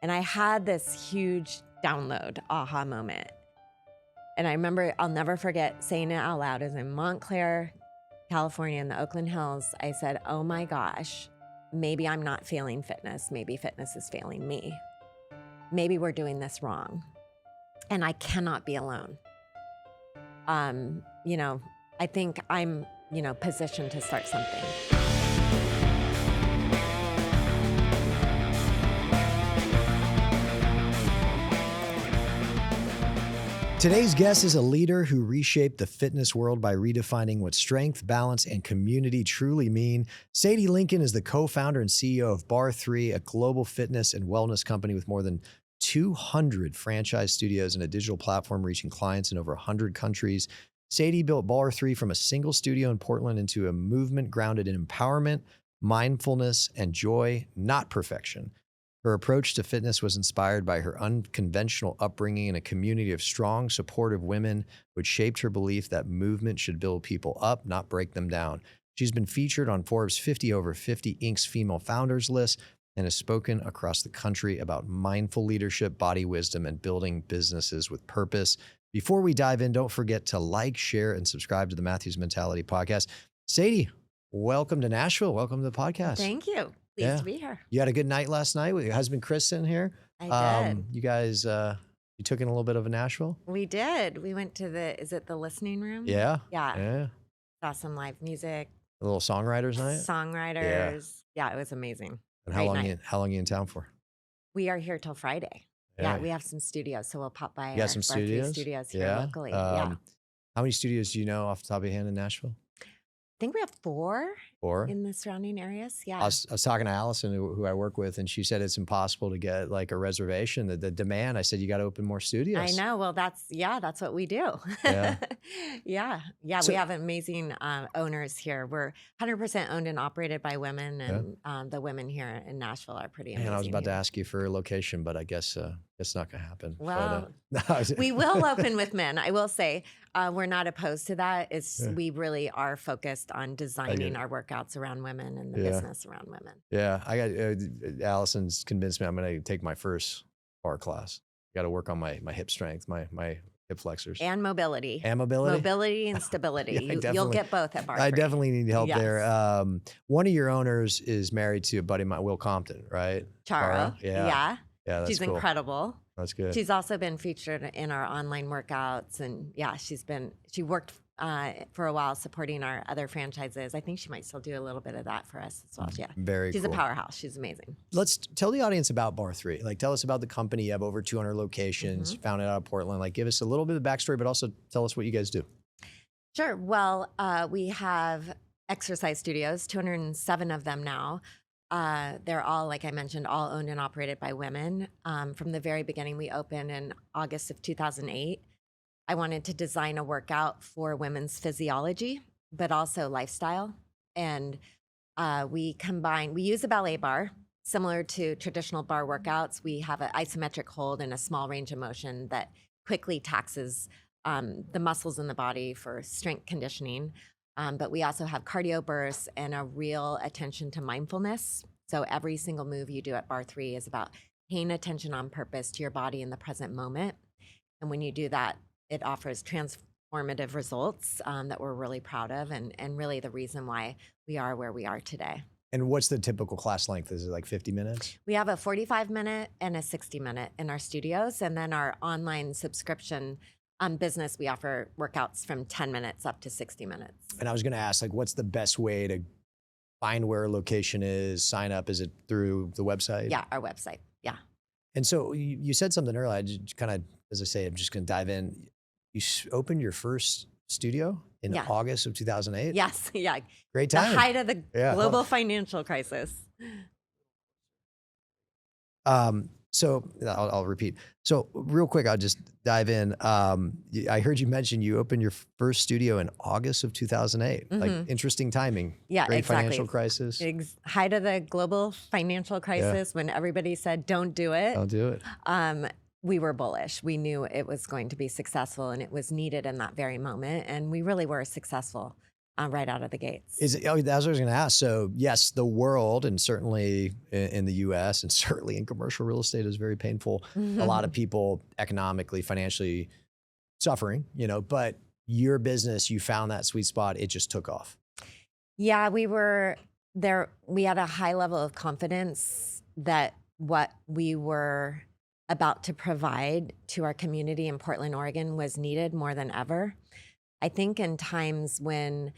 And I had this huge download, aha moment. And I remember, I'll never forget saying it out loud. As in Montclair, California, in the Oakland Hills, I said, oh my gosh, maybe I'm not failing fitness. Maybe fitness is failing me. Maybe we're doing this wrong. And I cannot be alone. I think I'm, positioned to start something. Today's guest is a leader who reshaped the fitness world by redefining what strength, balance, and community truly mean. Sadie Lincoln is the co-founder and CEO of Barre3, a global fitness and wellness company with more than 200 franchise studios and a digital platform reaching clients in over 100 countries. Sadie built Barre3 from a single studio in Portland into a movement grounded in empowerment, mindfulness, and joy, not perfection. Her approach to fitness was inspired by her unconventional upbringing in a community of strong, supportive women, which shaped her belief that movement should build people up, not break them down. She's been featured on Forbes 50 over 50 Inc.'s female founders list and has spoken across the country about mindful leadership, body wisdom, and building businesses with purpose. Before we dive in, don't forget to like, share, and subscribe to the Matthews Mentality Podcast. Sadie, welcome to Nashville. Welcome to the podcast. Thank you. Pleased to be here. You had a good night last night with your husband, Chris, in here. I did. You guys, you took in a little bit of a Nashville? We did. We went to is it the listening room? Yeah. Yeah. Saw some live music. A little songwriters night? Songwriters. Yeah, it was amazing. And how long are you in town for? We are here till Friday. Yeah, we have some studios, so we'll pop by. You got some studios? Studios here locally. How many studios do you know off the top of your hand in Nashville? I think we have four in the surrounding areas. Yeah. I was talking to Allison, who I work with, and she said it's impossible to get like a reservation. The demand, I said, you got to open more studios. I know. Well, that's what we do. Yeah. So, we have amazing owners here. We're 100% owned and operated by women, and the women here in Nashville are pretty amazing. And I was about to ask you for a location, but I guess it's not going to happen. Well, we will open with men. I will say we're not opposed to that. We really are focused on designing our workouts around women and the business around women. Yeah, I got Allison's convinced me I'm going to take my first bar class. Got to work on my hip strength, my hip flexors. And mobility. Mobility and stability. You'll get both at Barre3. I definitely need help there. One of your owners is married to a buddy of mine, Will Compton, right? Charo. Yeah, that's she's cool. incredible. That's good. She's also been featured in our online workouts, and she worked for a while supporting our other franchises. I think she might still do a little bit of that for us as well. Yeah, she's a powerhouse. She's amazing. Let's tell the audience about Barre3. Like, tell us about the company. You have over 200 locations. Founded out of Portland. Like, give us a little bit of backstory, but also tell us what you guys do. Sure. Well, we have exercise studios, 207 of them now. They're all, like I mentioned, all owned and operated by women. From the very beginning, we opened in August of 2008. I wanted to design a workout for women's physiology, but also lifestyle. And we use a ballet bar, similar to traditional bar workouts. We have an isometric hold and a small range of motion that quickly taxes the muscles in the body for strength conditioning. But we also have cardio bursts and a real attention to mindfulness. So every single move you do at Barre3 is about paying attention on purpose to your body in the present moment. And when you do that, it offers transformative results that we're really proud of, and really the reason why we are where we are today. And what's the typical class length? Is it like 50 minutes? We have a 45-minute and a 60-minute in our studios. And then our online subscription business, we offer workouts from 10 minutes up to 60 minutes. And I was going to ask, like, what's the best way to find where a location is, sign up? Is it through the website? Yeah, our website. Yeah. And so you said something earlier. I just kind of, as I say, I'm just going to dive in. You opened your first studio in August of 2008? Yes. Yeah. Great time. The height of the global financial crisis. So I'll repeat. So real quick, I'll just dive in. I heard you mention you opened your first studio in August of 2008. Like, interesting timing. Yeah, Great exactly. financial crisis. Height of the global financial crisis when everybody said, don't do it. Don't do it. We were bullish. We knew it was going to be successful and it was needed in that very moment. And we really were successful. right out of the gates. That's what I was going to ask. So yes, the world, and certainly in the US and certainly in commercial real estate, is very painful. A lot of people economically, financially suffering, but your business, you found that sweet spot. It just took off. Yeah, we were there. We had a high level of confidence that what we were about to provide to our community in Portland, Oregon was needed more than ever. I think in times when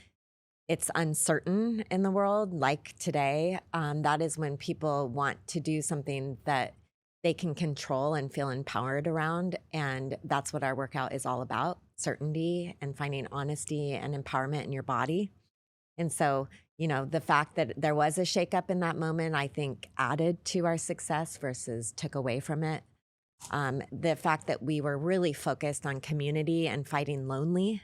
it's uncertain in the world, like today, that is when people want to do something that they can control and feel empowered around. And that's what our workout is all about: certainty and finding honesty and empowerment in your body. And so, the fact that there was a shakeup in that moment, I think added to our success versus took away from it. The fact that we were really focused on community and fighting lonely.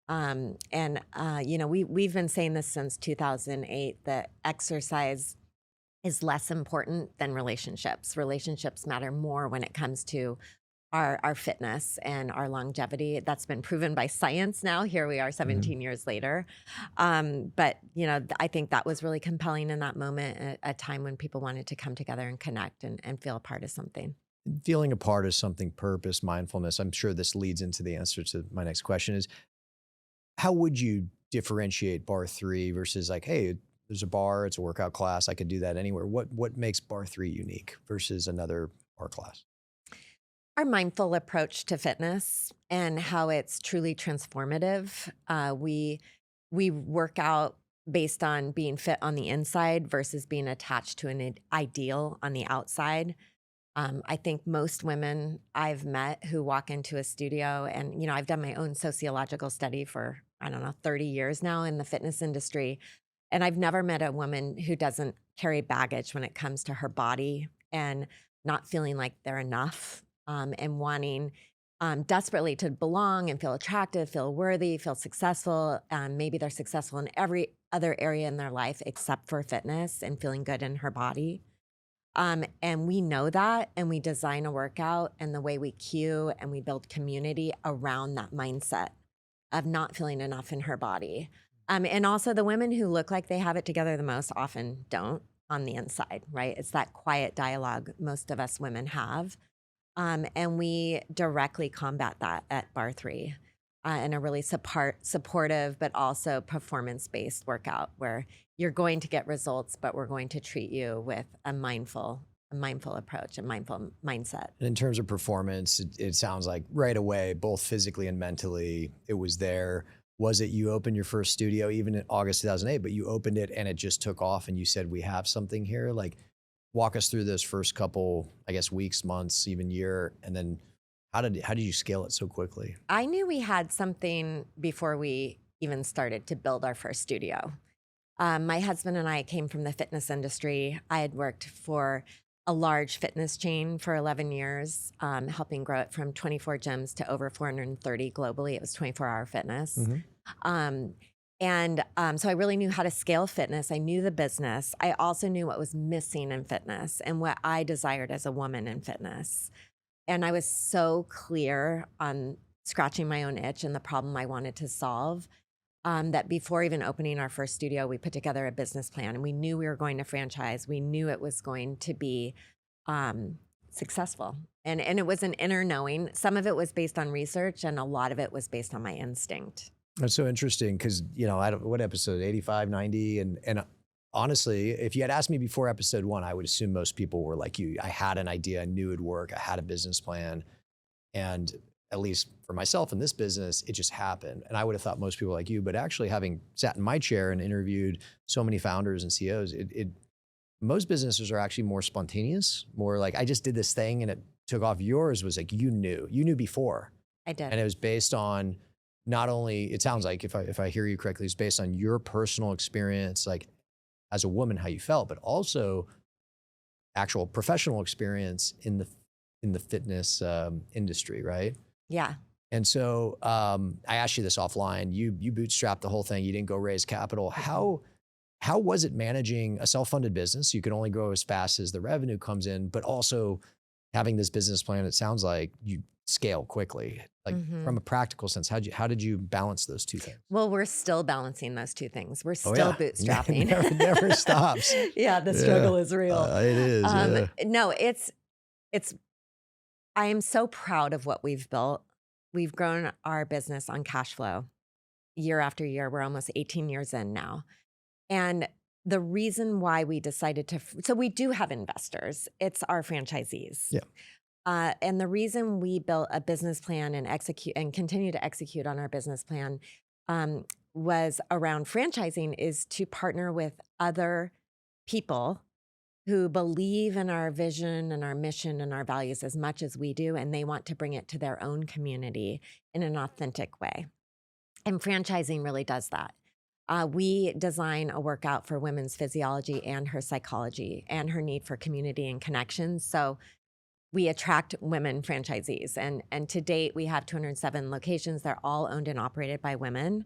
We've been saying this since 2008, that exercise is less important than relationships. Relationships matter more when it comes to our fitness and our longevity. That's been proven by science now. Here we are 17 years later. But I think that was really compelling in that moment, a time when people wanted to come together and connect and feel a part of something. Feeling a part of something, purpose, mindfulness. I'm sure this leads into the answer to my next question is, how would you differentiate Barre3 versus like, hey, there's a bar, it's a workout class, I could do that anywhere. What makes Barre3 unique versus another bar class? Our mindful approach to fitness and how it's truly transformative. We work out based on being fit on the inside versus being attached to an ideal on the outside. I think most women I've met who walk into a studio, and I've done my own sociological study for, 30 years now in the fitness industry. And I've never met a woman who doesn't carry baggage when it comes to her body and not feeling like they're enough, and wanting desperately to belong and feel attractive, feel worthy, feel successful. Maybe they're successful in every other area in their life except for fitness and feeling good in her body. And we know that, and we design a workout and the way we cue and we build community around that mindset of not feeling enough in her body. And also the women who look like they have it together the most often don't on the inside, right? It's that quiet dialogue most of us women have. And we directly combat that at Barre3 in a really supportive, but also performance-based workout where you're going to get results, but we're going to treat you with a mindful approach, a mindful mindset. And in terms of performance, it sounds like right away, both physically and mentally, it was there. Was it you opened your first studio even in August 2008, but you opened it and it just took off and you said, we have something here? Like, walk us through those first couple, I guess, weeks, months, even year. And then how did you scale it so quickly? I knew we had something before we even started to build our first studio. My husband and I came from the fitness industry. I had worked for a large fitness chain for 11 years, helping grow it from 24 gyms to over 430 globally. It was 24-hour fitness. So I really knew how to scale fitness. I knew the business. I also knew what was missing in fitness and what I desired as a woman in fitness. And I was so clear on scratching my own itch and the problem I wanted to solve, that before even opening our first studio, we put together a business plan, and we knew we were going to franchise. We knew it was going to be successful. And it was an inner knowing. Some of it was based on research, and a lot of it was based on my instinct. That's so interesting because, what episode, 85, 90? And honestly, if you had asked me before episode 1, I would assume most people were like you. I had an idea, I knew it'd work, I had a business plan. And at least for myself in this business, it just happened. And I would have thought most people were like you, but actually having sat in my chair and interviewed so many founders and CEOs, most businesses are actually more spontaneous, more like, I just did this thing and it took off. Yours was like, you knew before. I did. And it was based on not only, it sounds like, if I hear you correctly, it's based on your personal experience, like as a woman, how you felt, but also actual professional experience in the fitness industry, right? Yeah. And so I asked you this offline. You bootstrapped the whole thing. You didn't go raise capital. How was it managing a self-funded business? You can only grow as fast as the revenue comes in, but also having this business plan. It sounds like you scale quickly. Like from a practical sense, how did you balance those two things? Well, we're still balancing those two things. We're Oh still yeah, bootstrapping. never stops. Yeah, the Yeah, struggle is real. it is. Yeah. No, it's I am so proud of what we've built. We've grown our business on cash flow year after year. We're almost 18 years in now. And the reason why we decided to, so we do have investors, it's our franchisees. Yeah. And the reason we built a business plan and execute and continue to execute on our business plan was around franchising is to partner with other people who believe in our vision and our mission and our values as much as we do, and they want to bring it to their own community in an authentic way. And franchising really does that. We design a workout for women's physiology and her psychology and her need for community and connections. So we attract women franchisees. And to date, we have 207 locations. They're all owned and operated by women.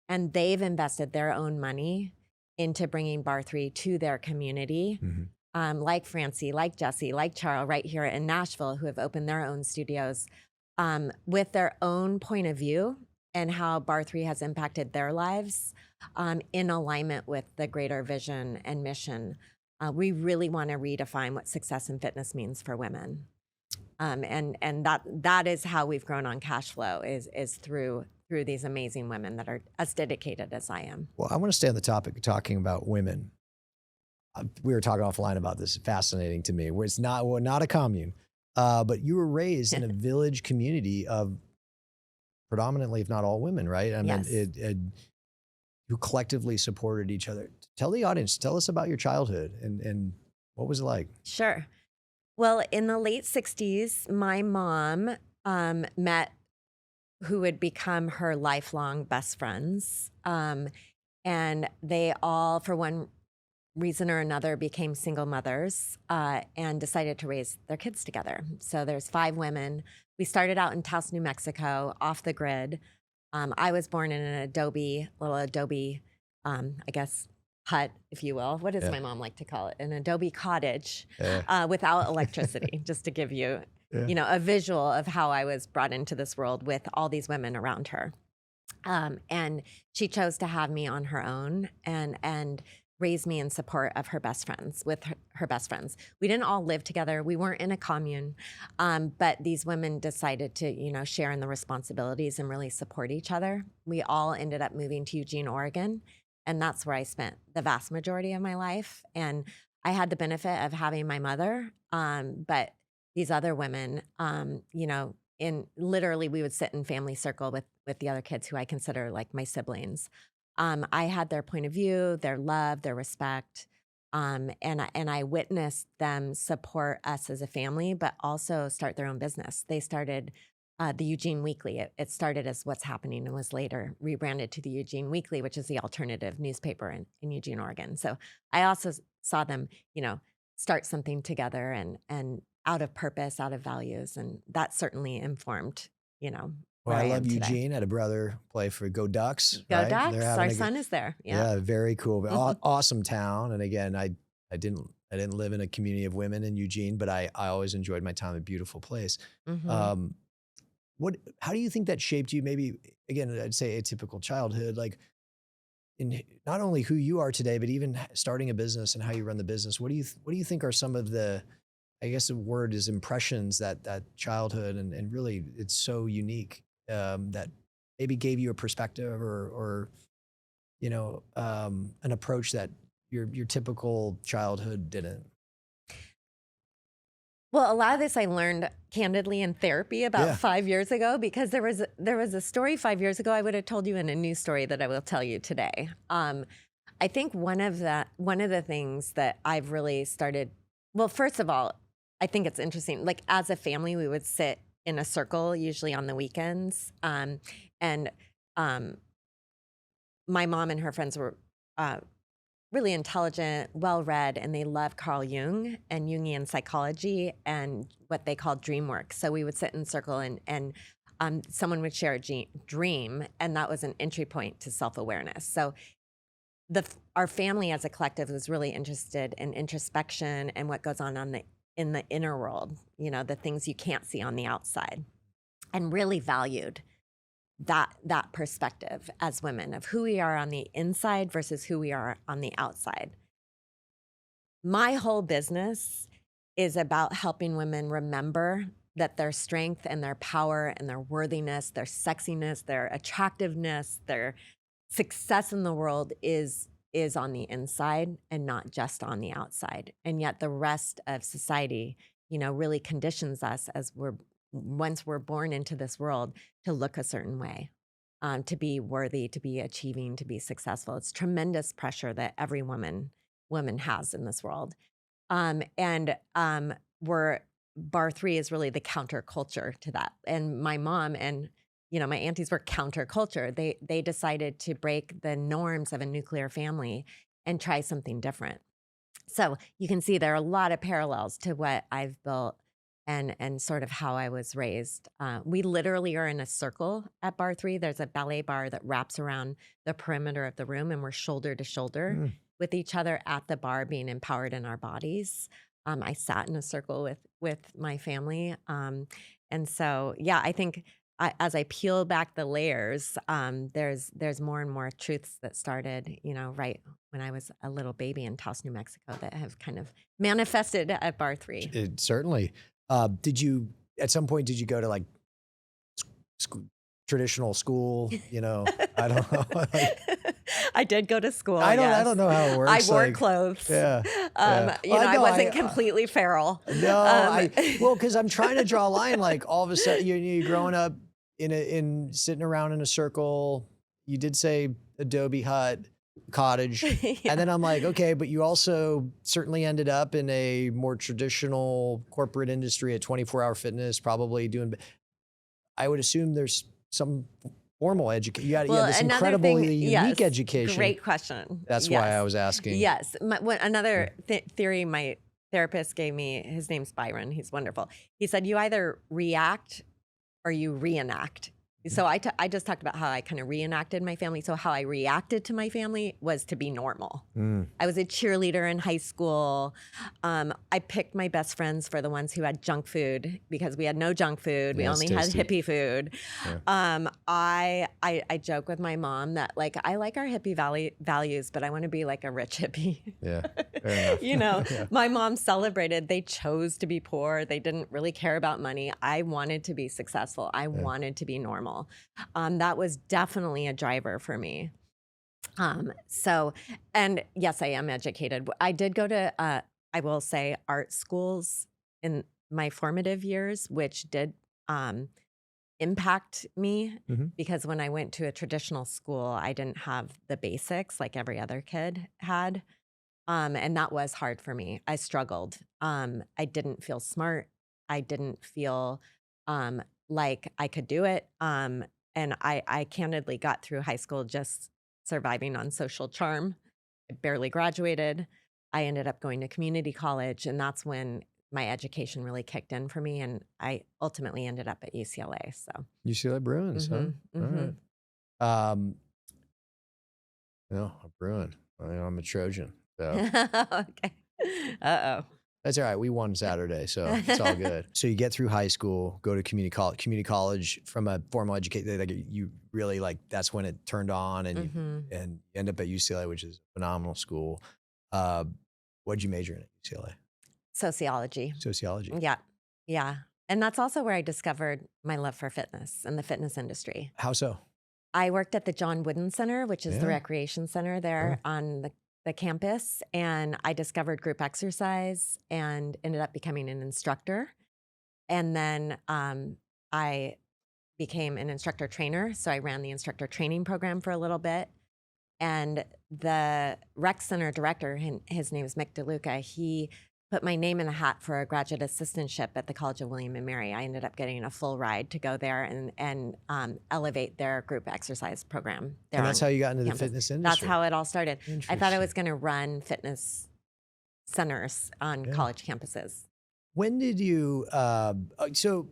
And they've invested their own money into bringing Barre3 to their community. Like Francie, like Jesse, like Charles right here in Nashville, who have opened their own studios with their own point of view and how Barre3 has impacted their lives in alignment with the greater vision and mission. We really want to redefine what success in fitness means for women. And that is how we've grown on cash flow is through these amazing women that are as dedicated as I am. Well, I want to stay on the topic of talking about women. We were talking offline about this. Fascinating to me. Where it's not a commune, but you were raised in a village community of predominantly, if not all women, right? I mean, Yes. you collectively supported each other. Tell the audience, tell us about your childhood and what was it like? Sure. Well, in the late 60s, my mom met who would become her lifelong best friends. And they all, for one reason or another, became single mothers and decided to raise their kids together. So there's 5 women. We started out in Taos, New Mexico, off the grid. I was born in an little Adobe, I guess, hut, if you will. What does my mom like to call it? An Adobe cottage without electricity, just to give you, a visual of how I was brought into this world with all these women around her. And she chose to have me on her own and raise me in support of her best friends, with her best friends. We didn't all live together. We weren't in a commune, but these women decided to, share in the responsibilities and really support each other. We all ended up moving to Eugene, Oregon, and that's where I spent the vast majority of my life. And I had the benefit of having my mother, but these other women, in literally we would sit in family circle with the other kids who I consider like my siblings. I had their point of view, their love, their respect, and I witnessed them support us as a family, but also start their own business. They started the Eugene Weekly. It started as What's Happening and was later rebranded to the Eugene Weekly, which is the alternative newspaper in Eugene, Oregon. So I also saw them, start something together and out of purpose, out of values, and that certainly informed, Well, where I I love am today. Eugene. I had a brother play for Go Ducks. Go right? Ducks! They're having Our a son is there. Yeah. Yeah, very cool. Awesome town. And again, I didn't live in a community of women in Eugene, but I always enjoyed my time. A beautiful place. Mm-hmm. How do you think that shaped you? Maybe again, I'd say a typical childhood, like in not only who you are today, but even starting a business and how you run the business. What do you think are some of the, I guess the word is impressions that childhood and really it's so unique that maybe gave you a perspective or an approach that your typical childhood didn't. Well, a lot of this I learned candidly in therapy about 5 years ago, because there was a story 5 years ago I would have told you in a new story that I will tell you today. I think one of the things that I've really started. Well, first of all, I think it's interesting. Like as a family, we would sit in a circle usually on the weekends, and my mom and her friends were really intelligent, well-read, and they loved Carl Jung and Jungian psychology and what they called dream work. So we would sit in a circle and someone would share a dream, and that was an entry point to self-awareness. So our family as a collective was really interested in introspection and what goes on in the inner world, the things you can't see on the outside. and really valued that perspective as women of who we are on the inside versus who we are on the outside. My whole business is about helping women remember that their strength and their power and their worthiness, their sexiness, their attractiveness, their success in the world is on the inside and not just on the outside. And yet the rest of society, really conditions us as once we're born into this world to look a certain way, to be worthy, to be achieving, to be successful. It's tremendous pressure that every woman has in this world. And we're Barre3 is really the counterculture to that. And my mom and my aunties were counterculture. They decided to break the norms of a nuclear family and try something different. So you can see there are a lot of parallels to what I've built and sort of how I was raised. We literally are in a circle at Barre3. There's a ballet bar that wraps around the perimeter of the room, and we're shoulder to shoulder with each other at the bar, being empowered in our bodies. I sat in a circle with my family. And so, yeah, I think as I peel back the layers, there's more and more truths that started, right when I was a little baby in Taos, New Mexico, that have kind of manifested at Barre3. It certainly. At some point, did you go to like traditional school? I don't know. I did go to school. I don't know how it works. I wore clothes. Yeah. I wasn't completely feral. No, because I'm trying to draw a line. Like all of a sudden, you're growing up in sitting around in a circle. You did say Adobe hut, cottage, and then I'm like, okay, but you also certainly ended up in a more traditional corporate industry at 24-hour fitness, probably doing. I would assume there's some formal education. You had this incredibly unique education. Great question. That's why I was asking. Yes. Another theory my therapist gave me, his name's Byron. He's wonderful. He said, you either react or you reenact. So I just talked about how I kind of reenacted my family. So how I reacted to my family was to be normal. I was a cheerleader in high school. I picked my best friends for the ones who had junk food because we had no junk food. We only had hippie food. Yeah. I joke with my mom that I like our hippie values, but I want to be like a rich hippie. Yeah, fair enough. Yeah. My mom celebrated. They chose to be poor. They didn't really care about money. I wanted to be successful. I wanted to be normal. That was definitely a driver for me. And yes, I am educated. I did go to, I will say, art schools in my formative years, which did impact me because when I went to a traditional school, I didn't have the basics like every other kid had. And that was hard for me. I struggled. I didn't feel smart. I didn't feel like I could do it. And I candidly got through high school just surviving on social charm. I barely graduated. I ended up going to community college, and that's when my education really kicked in for me. And I ultimately ended up at UCLA. So UCLA Bruins, huh? All right. No, a Bruin. I'm a Trojan. So. Okay. Uh-oh. That's all right. We won Saturday, so it's all good. So you get through high school, go to community college from a formal education. Like you really that's when it turned on, and you end up at UCLA, which is a phenomenal school. What'd you major in at UCLA? Sociology. Sociology. Yeah. And that's also where I discovered my love for fitness and the fitness industry. How so? I worked at the John Wooden Center, which is the recreation center there on the campus, and I discovered group exercise and ended up becoming an instructor. And then I became an instructor trainer. So I ran the instructor training program for a little bit. And the rec center director, his name is Mick DeLuca, he put my name in the hat for a graduate assistantship at the College of William and Mary. I ended up getting a full ride to go there and elevate their group exercise program. And that's how you got into the fitness industry? That's how it all started. I thought I was going to run fitness centers on college campuses. When did you, so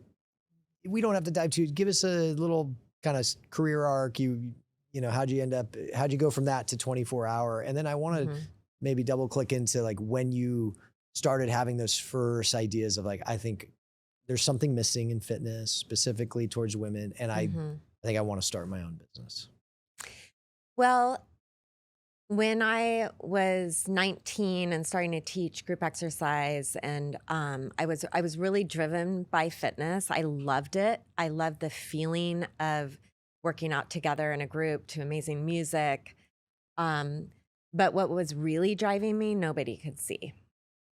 we don't have to dive too, give us a little kind of career arc. How'd you go from that to 24-hour? And then I want to maybe double click into when you started having those first ideas of I think there's something missing in fitness, specifically towards women, and I Mhm. think I want to start my own business. Well, when I was 19 and starting to teach group exercise, and I was really driven by fitness. I loved it. I loved the feeling of working out together in a group to amazing music. Um, but what was really driving me, nobody could see.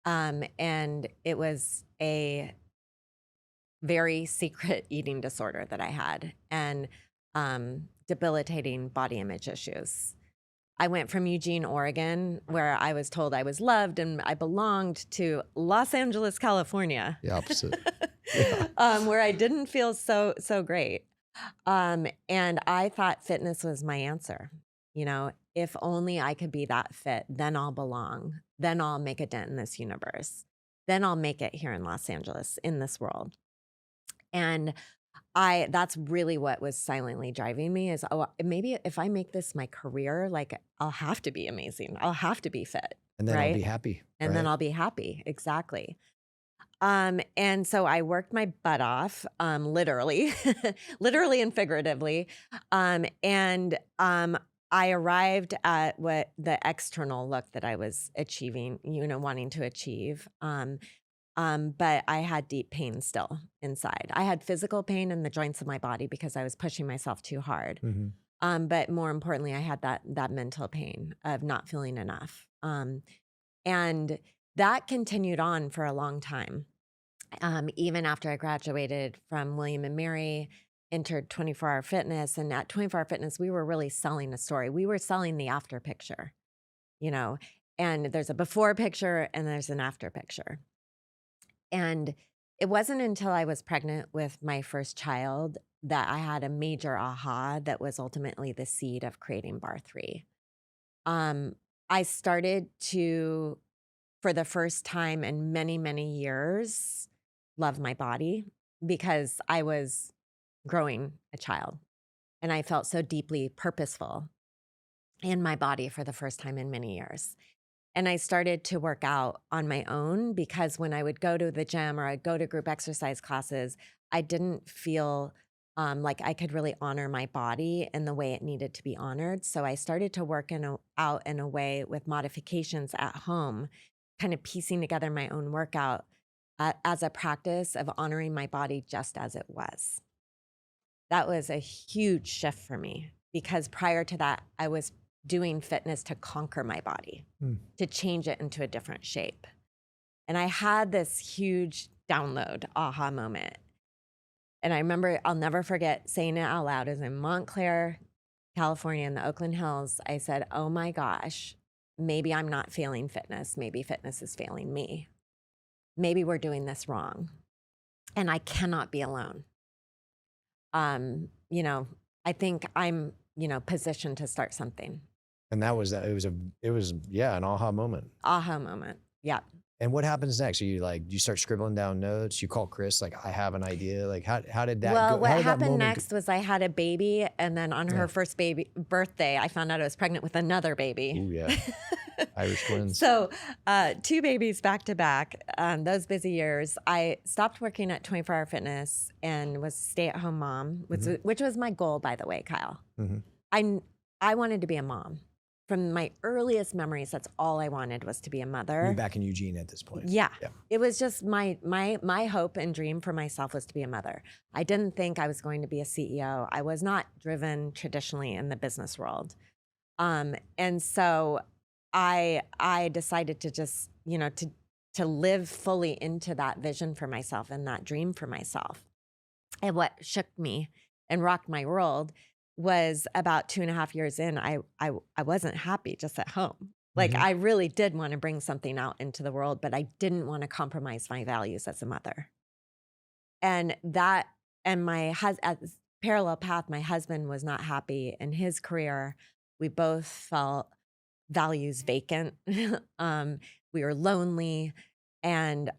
And it was a very secret eating disorder that I had, and debilitating body image issues. I went from Eugene, Oregon, where I was told I was loved and I belonged, to Los Angeles, California, The opposite. Yeah. where I didn't feel so great. And I thought fitness was my answer. If only I could be that fit, then I'll belong. Then I'll make a dent in this universe. Then I'll make it here in Los Angeles, in this world. And that's really what was silently driving me, is, oh, maybe if I make this my career, like, I'll have to be amazing. I'll have to be fit, And then I'll be right? happy. And then right? I'll be happy. Exactly. And so I worked my butt off, literally, literally and figuratively. And I arrived at what the external look that I was achieving, wanting to achieve. But I had deep pain still inside. I had physical pain in the joints of my body because I was pushing myself too hard. Mhm. But more importantly, I had that mental pain of not feeling enough. And that continued on for a long time. Even after I graduated from William and Mary, entered 24-hour fitness. And at 24-hour fitness, we were really selling a story. We were selling the after picture, you know, and there's a before picture and there's an after picture. And it wasn't until I was pregnant with my first child that I had a major aha that was ultimately the seed of creating Barre3. Um, I started to, for the first time in many, many years, love my body, because I was growing a child and I felt so deeply purposeful in my body for the first time in many years. And I started to work out on my own, because when I would go to the gym or I'd go to group exercise classes, I didn't feel like I could really honor my body in the way it needed to be honored. So I started to work out in a way with modifications at home, kind of piecing together my own workout as a practice of honoring my body just as it was. That was a huge shift for me, because prior to that, I was doing fitness to conquer my body, Hmm. to change it into a different shape. And I had this huge download, aha moment. And I remember, I'll never forget saying it out loud. As in Montclair, California, in the Oakland Hills, I said, oh my gosh, maybe I'm not failing fitness. Maybe fitness is failing me. Maybe we're doing this wrong. And I cannot be alone. You know, I think I'm, positioned to start something. And that was that. It was yeah, an aha moment. Aha moment. Yeah. And what happens next? Are you like, you start scribbling down notes? You call Chris, like, I have an idea. Like, how did that Well, go? what How did that happened moment next was I had a baby, and then on her first birthday, I found out I was pregnant with another baby. Ooh, yeah. Irish twins. So 2 babies back to back, those busy years. I stopped working at 24-hour fitness and was a stay-at-home mom, which was my goal, by the way, Kyle. Mhm. I wanted to be a mom. From my earliest memories, that's all I wanted, was to be a mother. You're back in Eugene at this point. Yeah. It was just my hope and dream for myself was to be a mother. I didn't think I was going to be a CEO. I was not driven traditionally in the business world. And so I decided to just, to live fully into that vision for myself and that dream for myself. And what shook me and rocked my world was about 2.5 years in, I wasn't happy just at home. Like, I really did want to bring something out into the world, but I didn't want to compromise my values as a mother. And my husband, parallel path, my husband was not happy in his career. We both felt values vacant. We were lonely. And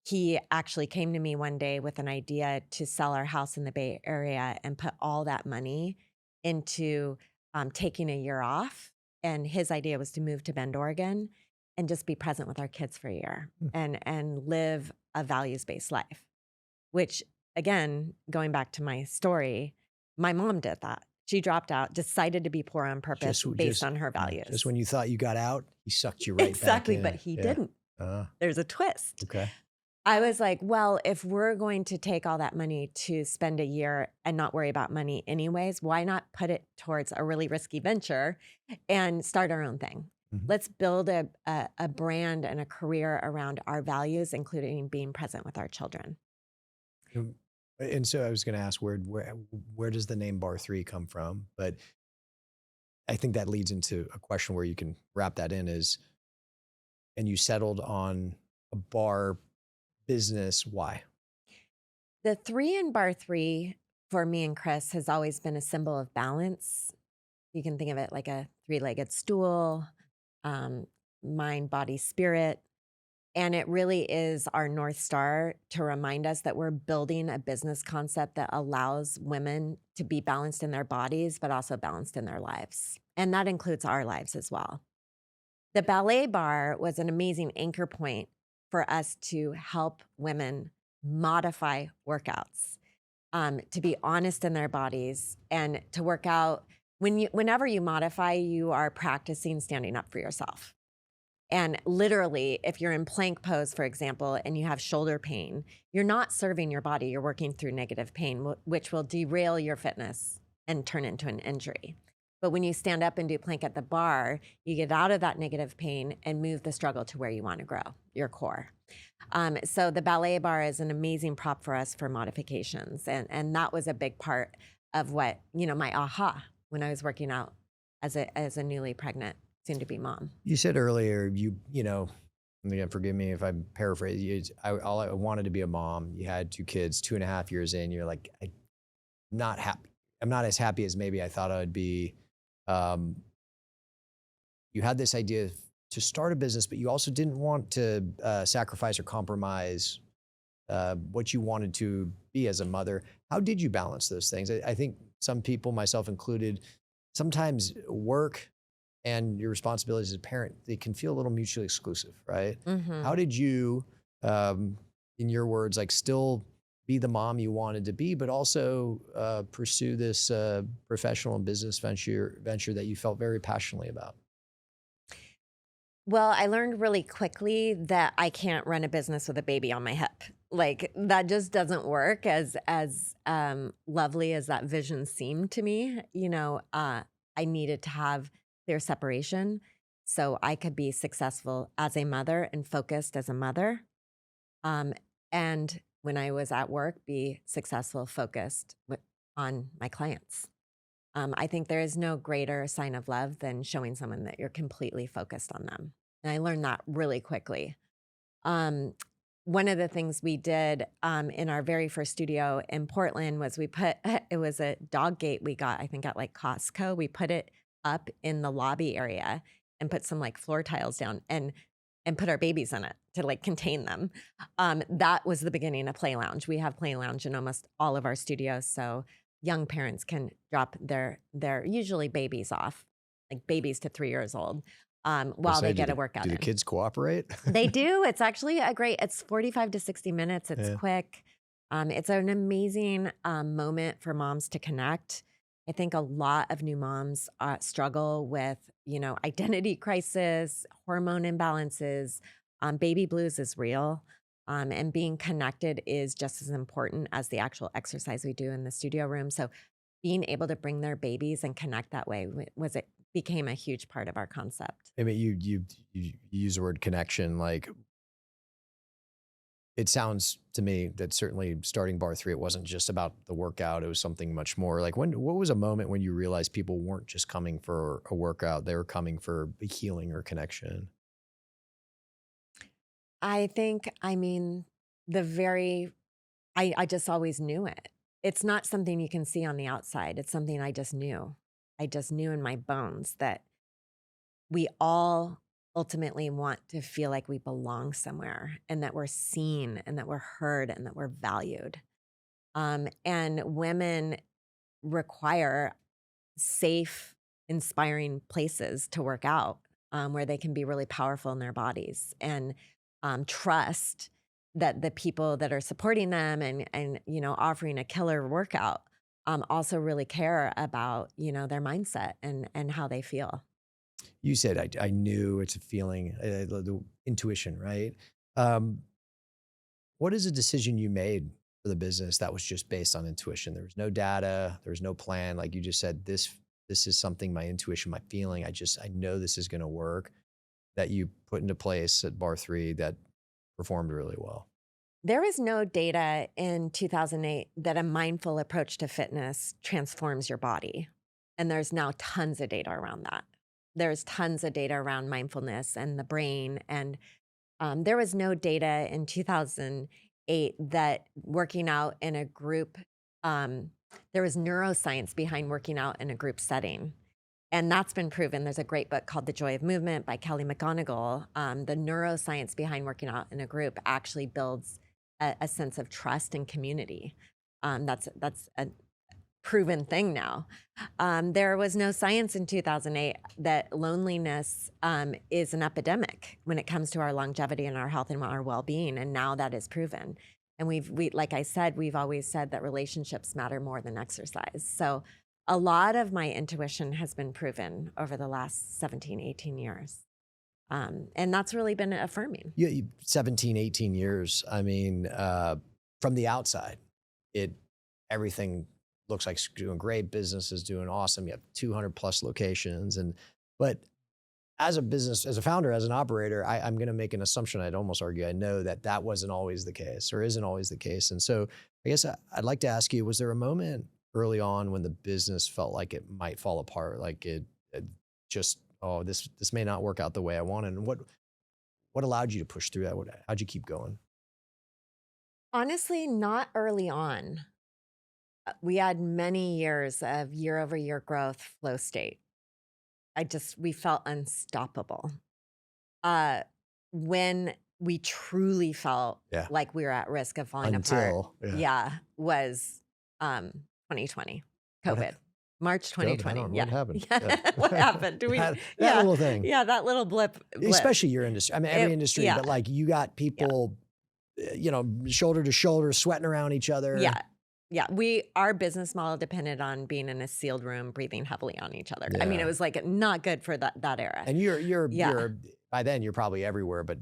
he actually came to me one day with an idea to sell our house in the Bay Area and put all that money into taking a year off. And his idea was to move to Bend, Oregon, and just be present with our kids for a year and live a values-based life. which again, going back to my story, my mom did that. She dropped out, decided to be poor on purpose based on her just values. when you thought you got out, he sucked you right back Exactly, but in. he Yeah. didn't. Uh, There's a twist. okay. I was like, well, if we're going to take all that money to spend a year and not worry about money anyways, why not put it towards a really risky venture and start our own thing? Mhm. Let's build a brand and a career around our values, including being present with our children. And so I was going to ask where does the name Barre3 come from? But I think that leads into a question where you can wrap that in is, and you settled on a bar business. Why? The 3 in Barre3 for me and Chris has always been a symbol of balance. You can think of it like a 3-legged stool, um, mind, body, spirit. And it really is our North Star to remind us that we're building a business concept that allows women to be balanced in their bodies, but also balanced in their lives. And that includes our lives as well. The Ballet Bar was an amazing anchor point for us to help women modify workouts, to be honest in their bodies and to work out. Whenever you modify, you are practicing standing up for yourself. And literally, if you're in plank pose, for example, and you have shoulder pain, you're not serving your body, you're working through negative pain, which will derail your fitness and turn into an injury. But when you stand up and do plank at the bar, you get out of that negative pain and move the struggle to where you want to grow, your core. So the Ballet Bar is an amazing prop for us for modifications. And that was a big part of what, my aha when I was working out as a newly pregnant, soon to be mom. You said earlier, and again, forgive me if I paraphrase you. I wanted to be a mom. You had 2 kids, 2.5 years in. You're like, I'm not happy. I'm not as happy as maybe I thought I would be. Um, you had this idea to start a business, but you also didn't want to sacrifice or compromise what you wanted to be as a mother. How did you balance those things? I think some people, myself included, sometimes work and your responsibilities as a parent, they can feel a little mutually exclusive, right? Mm-hmm. How did you, in your words, like still be the mom you wanted to be, but also pursue this professional and business venture that you felt very passionately about? Well, I learned really quickly that I can't run a business with a baby on my hip. Like that just doesn't work as lovely as that vision seemed to me. I needed to have clear separation so I could be successful as a mother and focused as a mother. Um, and when I was at work, be successful, focused on my clients. I think there is no greater sign of love than showing someone that you're completely focused on them. And I learned that really quickly. Um, One of the things we did in our very first studio in Portland was we put, it was a dog gate we got, I think at like Costco. We put it up in the lobby area and put some like floor tiles down and put our babies in it to like contain them. That was the beginning of Play Lounge. We have Play Lounge in almost all of our studios. So young parents can drop their usually babies off, like babies to 3 years old, while they get a workout Do the in. kids cooperate? They do. It's actually it's 45 to 60 minutes. It's Yeah. quick. It's an amazing moment for moms to connect. I think a lot of new moms struggle with, identity crisis, hormone imbalances. Baby blues is real. And being connected is just as important as the actual exercise we do in the studio room. So being able to bring their babies and connect that way became a huge part of our concept. I mean, you use the word connection. Like, it sounds to me that certainly starting Barre3, it wasn't just about the workout. It was something much more. Like, what was a moment when you realized people weren't just coming for a workout; they were coming for healing or connection? I think, I just always knew it. It's not something you can see on the outside. It's something I just knew. I just knew in my bones that we all ultimately want to feel like we belong somewhere and that we're seen and that we're heard and that we're valued. And women require safe, inspiring places to work out where they can be really powerful in their bodies and trust that the people that are supporting them and offering a killer workout also really care about their mindset and how they feel. You said I knew it's a feeling, the intuition, right? Um, what is a decision you made for the business that was just based on intuition? There was no data, there was no plan. Like you just said, this is something, my intuition, my feeling. I know this is going to work. That you put into place at Barre3 that performed really well. There was no data in 2008 that a mindful approach to fitness transforms your body. And there's now tons of data around that. There's tons of data around mindfulness and the brain. And there was no data in 2008 that working out in a group, there was neuroscience behind working out in a group setting. And that's been proven. There's a great book called The Joy of Movement by Kelly McGonigal. The neuroscience behind working out in a group actually builds a sense of trust and community. That's a proven thing now. There was no science in 2008 that loneliness is an epidemic when it comes to our longevity and our health and our well-being, and now that is proven. And we like I said, we've always said that relationships matter more than exercise. So a lot of my intuition has been proven over the last 17, 18 years. And that's really been affirming. Yeah, 17, 18 years. I mean, from the outside, everything looks like it's doing great. Business is doing awesome. You have 200 plus locations. But as a business, as a founder, as an operator, I'm going to make an assumption. I'd almost argue I know that wasn't always the case or isn't always the case. And so I guess I'd like to ask you, was there a moment early on when the business felt like it might fall apart? Like it just, oh, this may not work out the way I wanted. And what allowed you to push through that? How'd you keep going? Honestly, not early on. We had many years of year-over-year growth, flow state. We felt unstoppable. When we truly felt Yeah. like we were at risk of falling apart, was 2020, What COVID. March COVID, 2020. what happened? Yeah. Yeah. What happened? That little thing. Yeah, that little blip. Especially your industry. I mean, every industry, yeah. but like you got people, shoulder to shoulder, sweating around each other. Yeah. Yeah, our business model depended on being in a sealed room, breathing heavily on each other. I mean, it was like not good for that era. And you're by then you're probably everywhere, but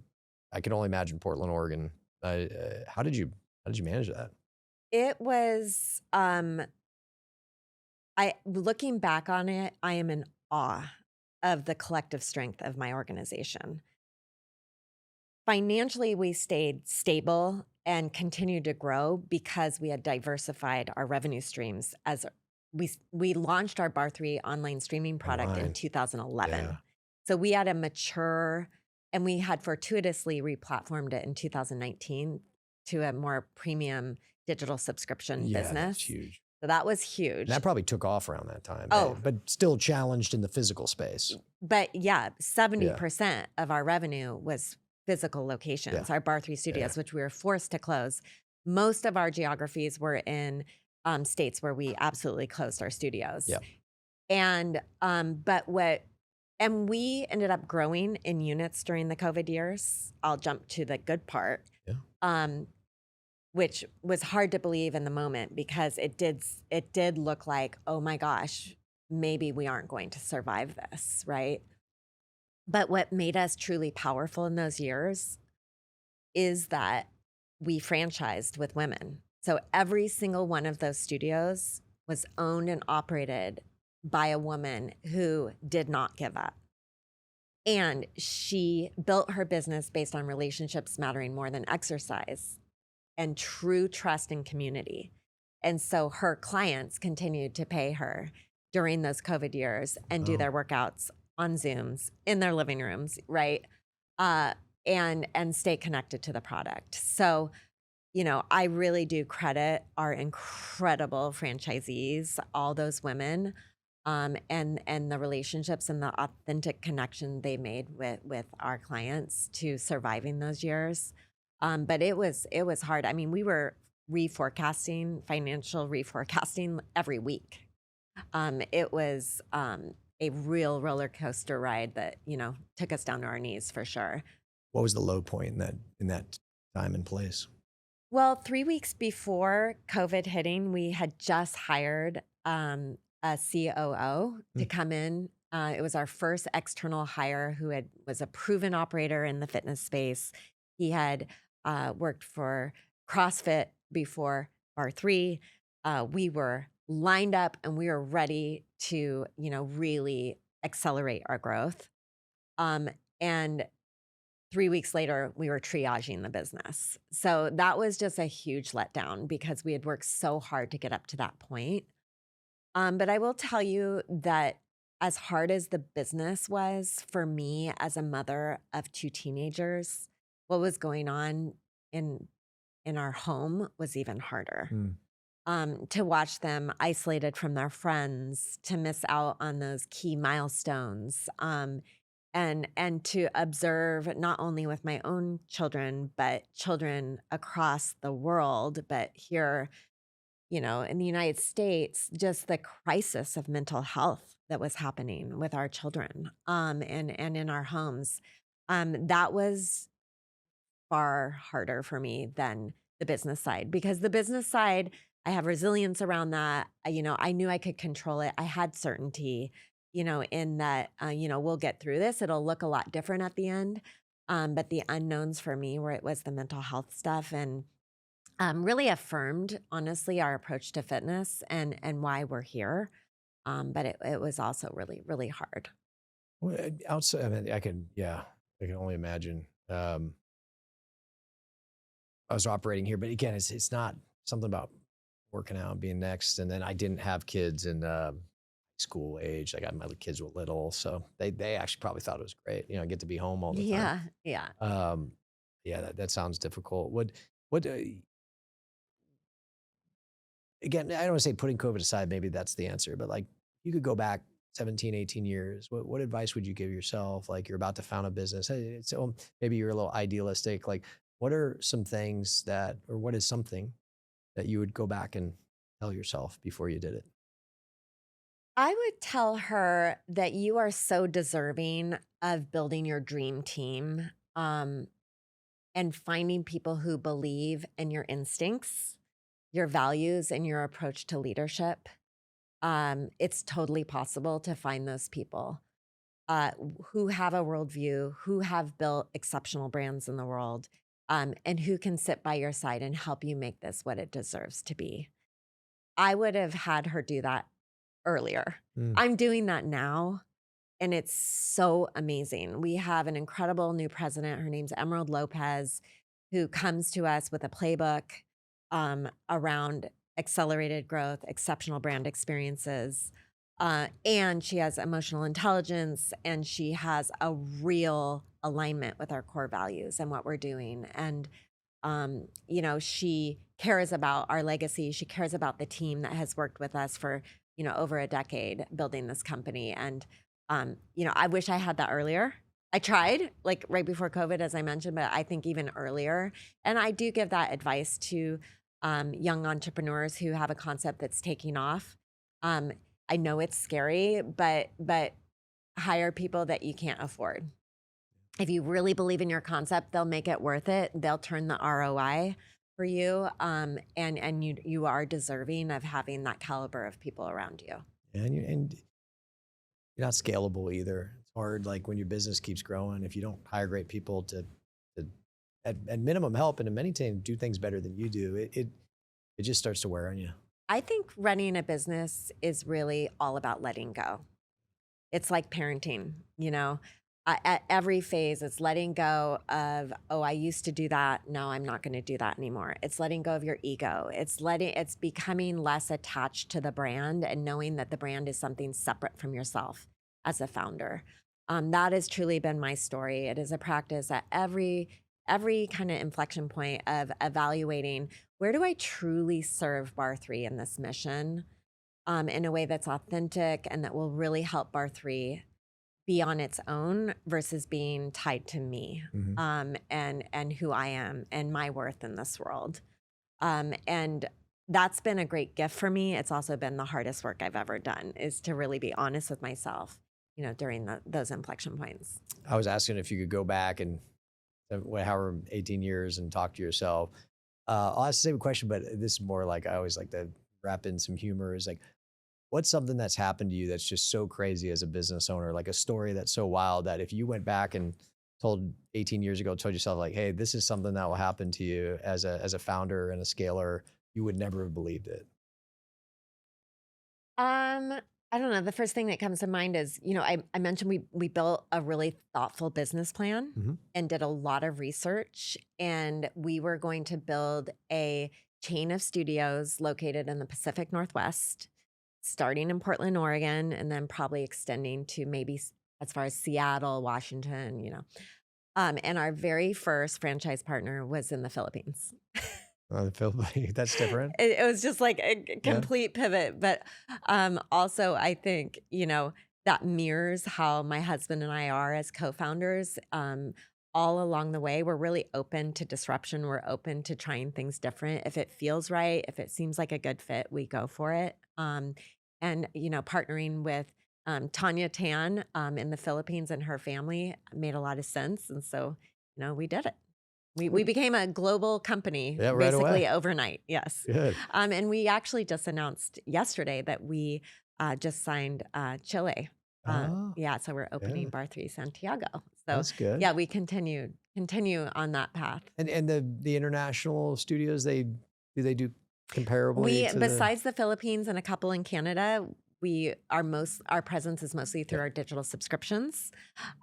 I can only imagine Portland, Oregon. How did you manage that? It was looking back on it, I am in awe of the collective strength of my organization. Financially, we stayed stable and continued to grow because we had diversified our revenue streams. As we launched our Barre3 online streaming product in 2011. Yeah. So we had a mature, and we had fortuitously replatformed it in 2019 to a more premium digital subscription business. That's huge. So that was huge. And that probably took off around that time. Oh. But still challenged in the physical space. But yeah, 70% of our revenue was physical locations, our Barre3 studios, which we were forced to close. Most of our geographies were in states where we absolutely closed our studios. Yeah. And and we ended up growing in units during the COVID years. I'll jump to the good part. Yeah. Which was hard to believe in the moment because it did look like, oh my gosh, maybe we aren't going to survive this, right? But what made us truly powerful in those years is that we franchised with women. So every single one of those studios was owned and operated by a woman who did not give up. And she built her business based on relationships mattering more than exercise and true trust and community. And so her clients continued to pay her during those COVID years and do their workouts on Zooms in their living rooms, right? And stay connected to the product. So, I really do credit our incredible franchisees, all those women, and the relationships and the authentic connection they made with our clients to surviving those years. But it was hard. I mean, we were financial reforecasting every week. It was a real roller coaster ride that, took us down to our knees for sure. What was the low point in that time and place? Well, 3 weeks before COVID hitting, we had just hired a COO to Mm. come in. It was our first external hire who was a proven operator in the fitness space. He had worked for CrossFit before Barre3. We were lined up and we were ready to, really accelerate our growth. Um, and 3 weeks later, we were triaging the business. So that was just a huge letdown because we had worked so hard to get up to that point. But I will tell you that as hard as the business was for me as a mother of two teenagers, what was going on in in our home was even harder. Mm. To watch them isolated from their friends, to miss out on those key milestones, and to observe not only with my own children, but children across the world, but here, in the United States, just the crisis of mental health that was happening with our children, and in our homes. That was far harder for me than the business side because the business side, I have resilience around that. I knew I could control it. I had certainty, in that, we'll get through this. It'll look a lot different at the end. But the unknowns for me where it was the mental health stuff and really affirmed, honestly, our approach to fitness and why we're here. But it was also really, really hard. Well, outside, I mean, I can only imagine. I was operating here, but again, it's not something about working out, being next. And then I didn't have kids in school age. I got my kids were little, so they actually probably thought it was great. I get to be home all the time. Yeah, yeah. Um, yeah, that sounds difficult. What again? I don't want to say putting COVID aside. Maybe that's the answer, but like you could go back 17, 18 years. What advice would you give yourself? Like you're about to found a business. Hey, so maybe you're a little idealistic. Like what are some things that, or what is something that you would go back and tell yourself before you did it? I would tell her that you are so deserving of building your dream team, and finding people who believe in your instincts, your values, and your approach to leadership. It's totally possible to find those people who have a worldview, who have built exceptional brands in the world, and who can sit by your side and help you make this what it deserves to be. I would have had her do that earlier. Mm. I'm doing that now, and it's so amazing. We have an incredible new president. Her name's Emerald Lopez, who comes to us with a playbook around accelerated growth, exceptional brand experiences. And she has emotional intelligence and she has a real alignment with our core values and what we're doing. And she cares about our legacy. She cares about the team that has worked with us for, over a decade building this company. And, I wish I had that earlier. I tried like right before COVID, as I mentioned, but I think even earlier. And I do give that advice to young entrepreneurs who have a concept that's taking off. Um, I know it's scary, but hire people that you can't afford. If you really believe in your concept, they'll make it worth it. They'll turn the ROI for you, and you are deserving of having that caliber of people around you. And you're not scalable either. It's hard. Like when your business keeps growing, if you don't hire great people to at minimum help and in many times do things better than you do, it just starts to wear on you. I think running a business is really all about letting go. It's like parenting, at every phase, it's letting go of, oh, I used to do that. No, I'm not going to do that anymore. It's letting go of your ego. It's becoming less attached to the brand and knowing that the brand is something separate from yourself as a founder. That has truly been my story. It is a practice at every kind of inflection point of evaluating where do I truly serve Barre3 in this mission, in a way that's authentic and that will really help Barre3 be on its own versus being tied to me, Mhm. and who I am and my worth in this world. And that's been a great gift for me. It's also been the hardest work I've ever done is to really be honest with myself, during those inflection points. I was asking if you could go back and however 18 years and talk to yourself. I'll ask the same question, but this is more like I always like to wrap in some humor. Is like, what's something that's happened to you that's just so crazy as a business owner, like a story that's so wild that if you went back and told 18 years ago, told yourself like, hey, this is something that will happen to you as a founder and a scaler, you would never have believed it. Um, I don't know. The first thing that comes to mind is, I mentioned we built a really thoughtful business plan Mhm. and did a lot of research, and we were going to build a chain of studios located in the Pacific Northwest, starting in Portland, Oregon, and then probably extending to maybe as far as Seattle, Washington. And our very first franchise partner was in the Philippines. The Philippines, that's different. It was just like a Yeah. complete pivot, but, also I think, that mirrors how my husband and I are as co-founders, all along the way, we're really open to disruption, we're open to trying things different. If it feels right, if it seems like a good fit, we go for it, and, partnering with, Tanya Tan, in the Philippines and her family made a lot of sense, and so, we did it. We What became a global company Yeah, right away. basically overnight, yes. Good. And we actually just announced yesterday that we, just signed, Chile. Oh, Yeah, so we're yeah, opening Barre3 Santiago. So, that's good. yeah, we continue on that path. And the international studios, they do comparably We to the besides the Philippines and a couple in Canada, our presence is mostly yeah. through our digital subscriptions.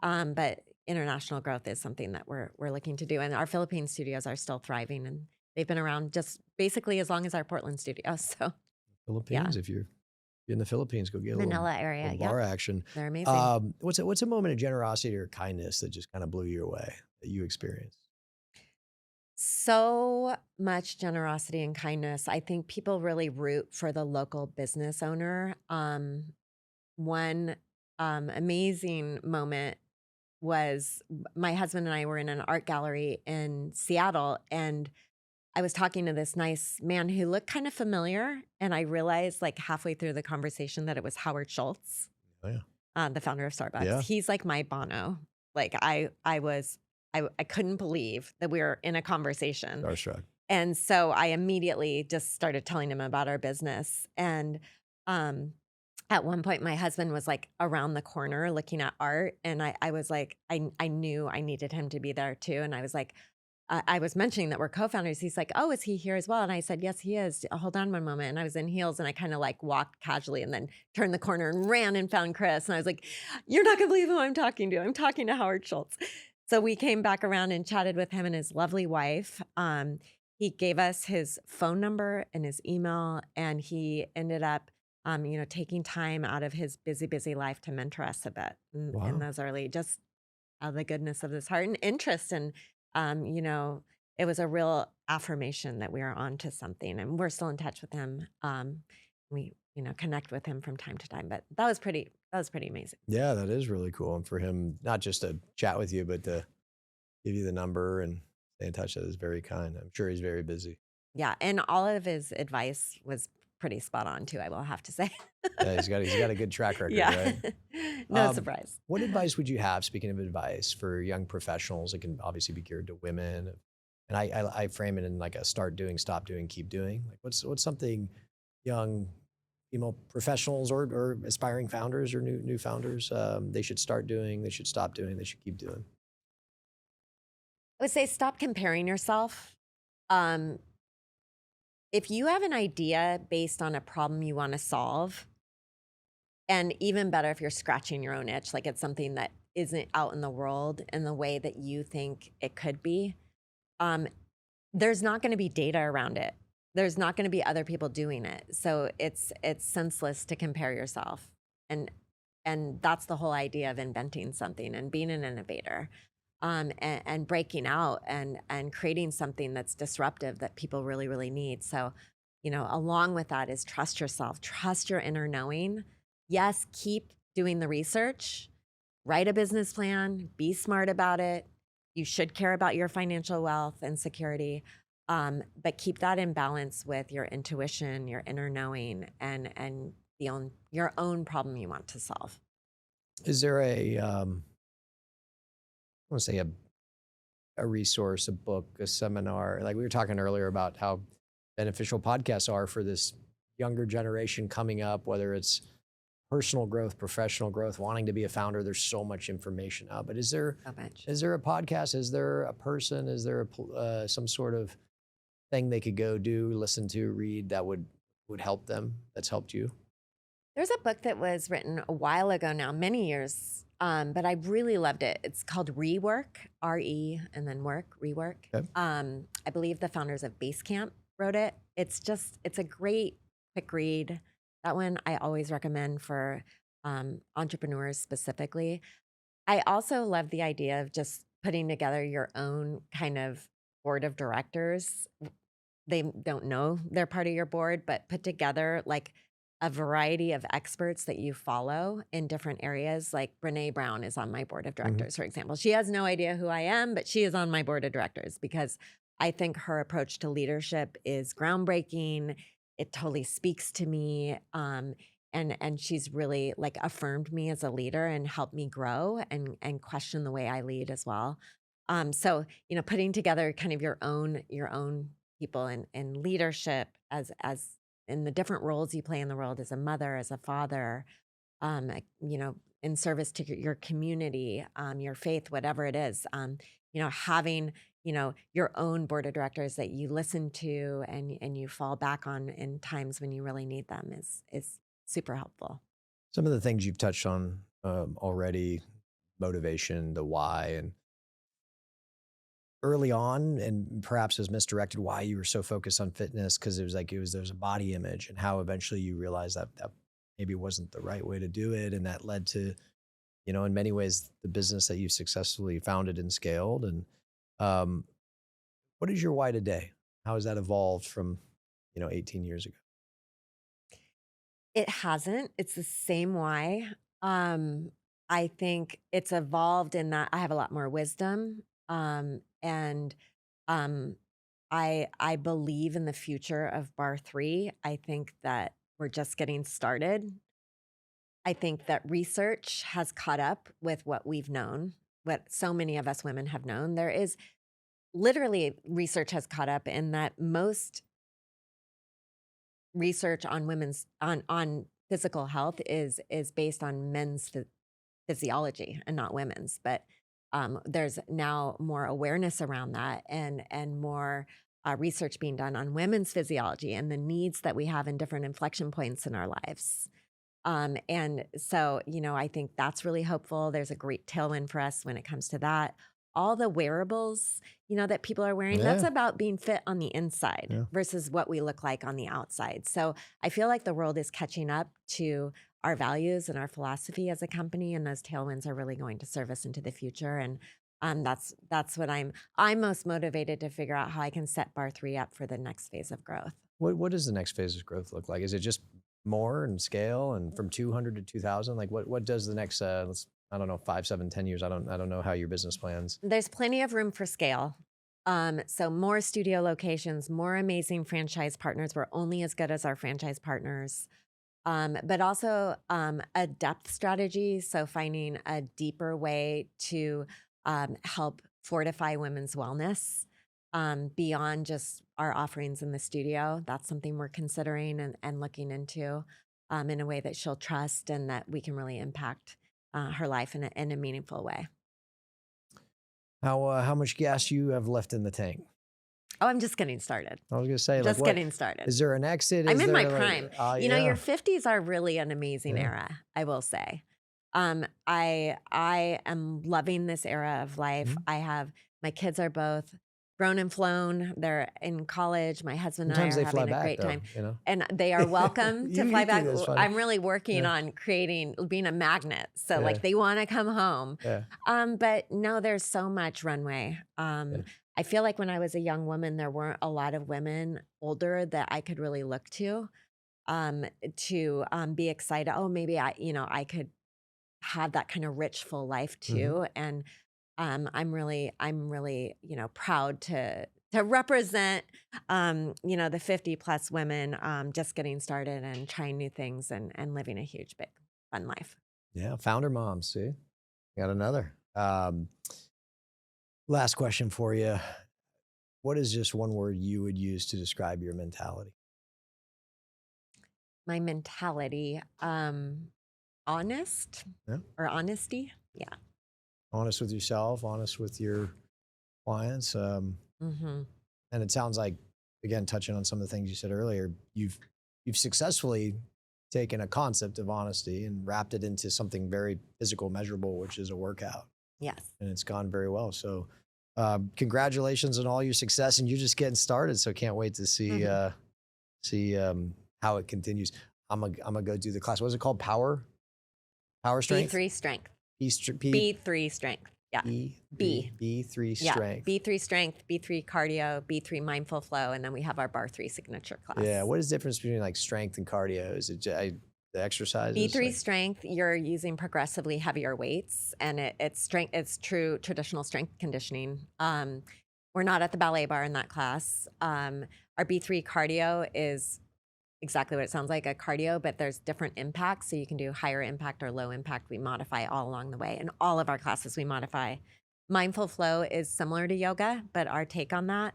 But international growth is something that we're looking to do. And our Philippine studios are still thriving, and they've been around just basically as long as our Portland studio. So yeah, Philippines, if you're in the Philippines, go get Manila area. little Yep, bar action. they're amazing. What's a moment of generosity or kindness that just kind of blew you away that you experienced? So much generosity and kindness. I think people really root for the local business owner. One amazing moment was my husband and I were in an art gallery in Seattle, and I was talking to this nice man who looked kind of familiar, and I realized like halfway through the conversation that it was Howard Schultz, Oh yeah, the founder of Starbucks. yeah, He's like my Bono. Like I couldn't believe that we were in a conversation. starstruck. And so I immediately just started telling him about our business. And um, at one point, my husband was like around the corner looking at art. And I was like, I knew I needed him to be there too. And I was like, I was mentioning that we're co-founders. He's like, oh, is he here as well? And I said, yes, he is. Hold on one moment. And I was in heels and I kind of like walked casually and then turned the corner and ran and found Chris. And I was like, you're not going to believe who I'm talking to. I'm talking to Howard Schultz. So we came back around and chatted with him and his lovely wife. He gave us his phone number and his email, and he ended up, taking time out of his busy, busy life to mentor us a bit in Wow. those early, just out of the goodness of his heart and interest. And, it was a real affirmation that we are on to something, and we're still in touch with him. We, connect with him from time to time, but that was pretty amazing. Yeah, that is really cool. And for him, not just to chat with you, but to give you the number and stay in touch, that is very kind. I'm sure he's very busy. Yeah, and all of his advice was pretty spot on too, I will have to say. Yeah, he's got a good track record, Yeah. right? No surprise. What advice would you have, speaking of advice, for young professionals? It can obviously be geared to women. And I frame it in like a start doing, stop doing, keep doing. Like what's something young female professionals or aspiring founders or new founders they should start doing, they should stop doing, they should keep doing? I would say stop comparing yourself. Um, if you have an idea based on a problem you wanna solve, and even better if you're scratching your own itch, like it's something that isn't out in the world in the way that you think it could be, um, there's not gonna be data around it. There's not gonna be other people doing it. So it's senseless to compare yourself. And and that's the whole idea of inventing something and being an innovator. And breaking out and creating something that's disruptive that people really, really need. So, along with that is trust yourself, trust your inner knowing. Yes, keep doing the research, write a business plan, be smart about it. You should care about your financial wealth and security, but keep that in balance with your intuition, your inner knowing, and your own problem you want to solve. Is there I want to say a resource, a book, a seminar? Like we were talking earlier about how beneficial podcasts are for this younger generation coming up, whether it's personal growth, professional growth, wanting to be a founder. There's so much information out. But is there So much. is there a podcast? Is there a person? Is there some sort of thing they could go do, listen to, read that would help them? That's helped you? There's a book that was written a while ago now, many years, but I really loved it. It's called Rework, R-E, and then Rework. Okay. I believe the founders of Basecamp wrote it. It's a great quick read. That one I always recommend for entrepreneurs specifically. I also love the idea of just putting together your own kind of board of directors. They don't know they're part of your board, but put together like a variety of experts that you follow in different areas. Like Brene Brown is on my board of directors, for example. She has no idea who I am, but she is on my board of directors because I think her approach to leadership is groundbreaking. It totally speaks to me. And she's really like affirmed me as a leader and helped me grow and question the way I lead as well. So, putting together kind of your own people in leadership as in the different roles you play in the world as a mother, as a father, in service to your community, your faith, whatever it is, having, your own board of directors that you listen to and you fall back on in times when you really need them is super helpful. Some of the things you've touched on already, motivation, the why, and early on, and perhaps was misdirected why you were so focused on fitness, because there's a body image, and how eventually you realized that maybe wasn't the right way to do it, and that led to, in many ways, the business that you successfully founded and scaled. And what is your why today? How has that evolved from 18 years ago? It hasn't. It's the same why. I think it's evolved in that I have a lot more wisdom. And I believe in the future of Barre3. I think that we're just getting started. I think that research has caught up with what we've known, what so many of us women have known. There is literally research has caught up in that most research on women's on physical health is based on men's physiology and not women's. But there's now more awareness around that and more research being done on women's physiology and the needs that we have in different inflection points in our lives. And so, I think that's really hopeful. There's a great tailwind for us when it comes to that. All the wearables, that people are wearing, that's Yeah. about being fit on the inside Yeah. versus what we look like on the outside. So I feel like the world is catching up to our values and our philosophy as a company, and those tailwinds are really going to serve us into the future. And that's what I'm most motivated to figure out how I can set Barre3 up for the next phase of growth. What does the next phase of growth look like? Is it just more and scale and from 200 to 2000? Like what does the next, I don't know, 5, 7, 10 years? I don't know how your business plans. There's plenty of room for scale. So more studio locations, more amazing franchise partners. We're only as good as our franchise partners. But also a depth strategy. So finding a deeper way to help fortify women's wellness beyond just our offerings in the studio. That's something we're considering and looking into in a way that she'll trust and that we can really impact her life in a meaningful way. How much gas you have left in the tank? Oh, I'm just getting started. I was gonna say, Just getting started. Is there an exit? I'm Is in my there, prime. yeah. Your 50s are really an amazing Yeah. era, I will say. I am loving this era of life. My kids are both grown and flown. They're in college. My husband Sometimes and they I are fly having a back, great though, time. And they are welcome to You fly think back. that's funny. I'm really working Yeah. on being a magnet. So Yeah. like they want to come home. Yeah. But no, there's so much runway. Yeah. I feel like when I was a young woman, there weren't a lot of women older that I could really look to be excited. Oh, maybe I could have that kind of rich, full life too. And I'm really, proud to represent, the 50 plus women just getting started and trying new things and living a huge, big, fun life. Yeah. Founder moms. See, got another. Last question for you. What is just one word you would use to describe your mentality? My mentality, honest Yeah. or honesty. Yeah. Honest with yourself, honest with your clients. Mm-hmm. And it sounds like, again, touching on some of the things you said earlier, you've successfully taken a concept of honesty and wrapped it into something very physical, measurable, which is a workout. Yes. And it's gone very well. So congratulations on all your success, and you're just getting started. So can't wait to see how it continues. I'm gonna go do the class. What is it called? Power strength? B3 strength. B3 strength. Yeah. B3 strength. Yeah. B3 strength, B3 cardio, B3 mindful flow, and then we have our Barre3 signature class. Yeah. What is the difference between like strength and cardio? Is it the exercises? B3 strength, you're using progressively heavier weights, and it's strength. It's true traditional strength conditioning. We're not at the ballet bar in that class. Our B3 cardio is exactly what it sounds like, a cardio, but there's different impacts. So you can do higher impact or low impact. We modify all along the way. In all of our classes, we modify. Mindful flow is similar to yoga, but our take on that.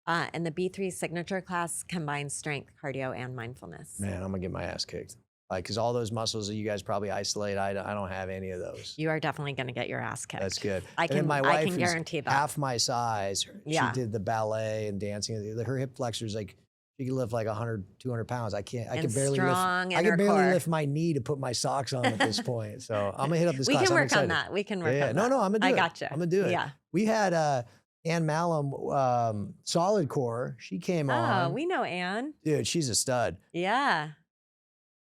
And the B3 signature class combines strength, cardio, and mindfulness. Man, I'm gonna get my ass kicked. Like, cause all those muscles that you guys probably isolate, I don't have any of those. You are definitely going to get your ass kicked. That's good. I can guarantee that. Half my size. Yeah. She did the ballet and dancing. Her hip flexors, like, she can lift like 100, 200 pounds. I can barely lift my knee to put my socks on at this point. So I'm gonna hit up this class. We can work on that. We can work on that. No, I'm gonna do it. I gotcha. I'm gonna do it. Yeah. We had Ann Malum, Solid Core. She came on. Oh, we know Ann. Dude, she's a stud. Yeah.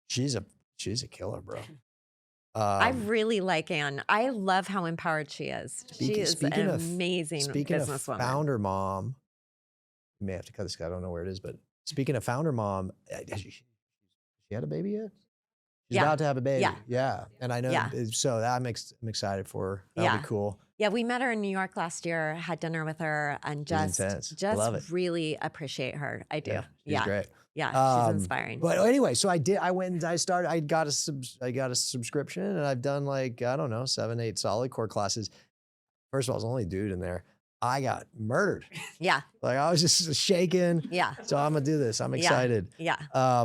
She's a killer, bro. I really like Ann. I love how empowered she is. She is an amazing businesswoman. Speaking of founder mom, you may have to cut this. I don't know where it is, but speaking of founder mom, she had a baby yet? She's about to have a baby. Yeah. And I know, so I'm excited for her. That'll be cool. Yeah, we met her in New York last year, had dinner with her, and just really appreciate her. I do. She's great. Yeah, she's inspiring. But anyway, so I got a subscription, and I've done like, I don't know, 7, 8 Solid Core classes. First of all, I was the only dude in there. I got murdered. Yeah. Like, I was just shaking. Yeah. So I'm gonna do this. I'm excited. Yeah.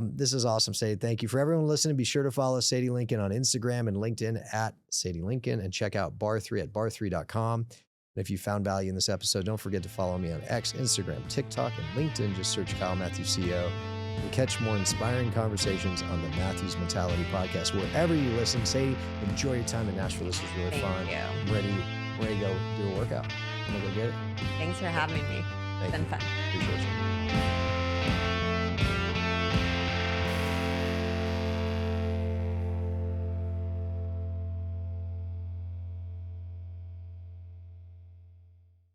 This is awesome, Sadie. Thank you. For everyone listening, be sure to follow Sadie Lincoln on Instagram and LinkedIn at Sadie Lincoln, and check out Barre3 at barre3.com. And if you found value in this episode, don't forget to follow me on X, Instagram, TikTok, and LinkedIn. Just search Kyle Matthews CEO. And catch more inspiring conversations on the Matthews Mentality Podcast. Wherever you listen, Sadie, enjoy your time in Nashville. This was really fun. Thank you. I'm ready to go do a workout. I'm gonna go get it. Thanks for having me. It's been fun. Appreciate you.